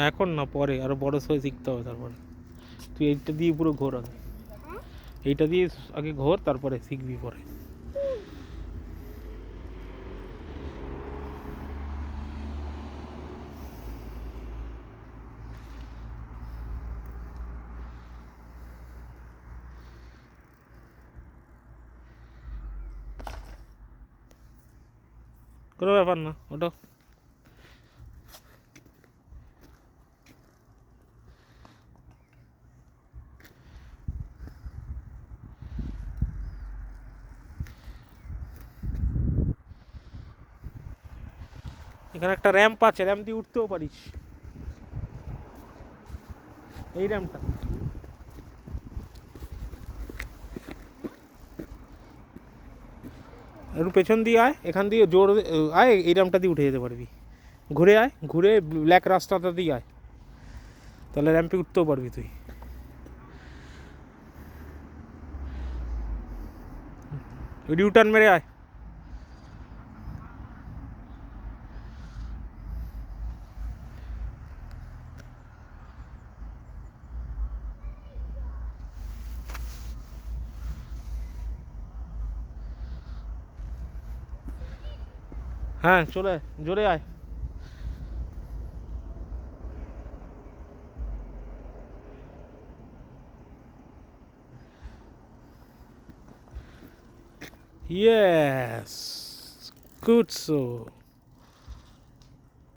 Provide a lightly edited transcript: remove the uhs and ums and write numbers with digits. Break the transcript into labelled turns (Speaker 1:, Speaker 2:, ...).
Speaker 1: এখন না, পরে আরো বড় হয়ে শিখতে হবে তারপরে। তুই এইটা দিয়ে পুরো ঘোর আগে, এইটা দিয়ে আগে ঘোর, তারপরে শিখবি পরে। কোনো ব্যাপার না ওটা। এখানে একটা র্যাম্প আছে, র্যাম্প দিয়ে উঠতেও পারিস। এই র্যাম্পটা একটু পেছন দিয়ে আয়, এখান দিয়ে জোর আয়, এই র্যাম্পটা দিয়ে উঠে যেতে পারবি। ঘুরে আয়, ঘুরে ব্ল্যাক রাস্তাটা দিয়ে আয়, তাহলে র্যাম্পে উঠতেও পারবি তুই। ইউটার্ন মেরে আয়। হ্যাঁ চলে আয়, জোরে আয়। Yes, good so.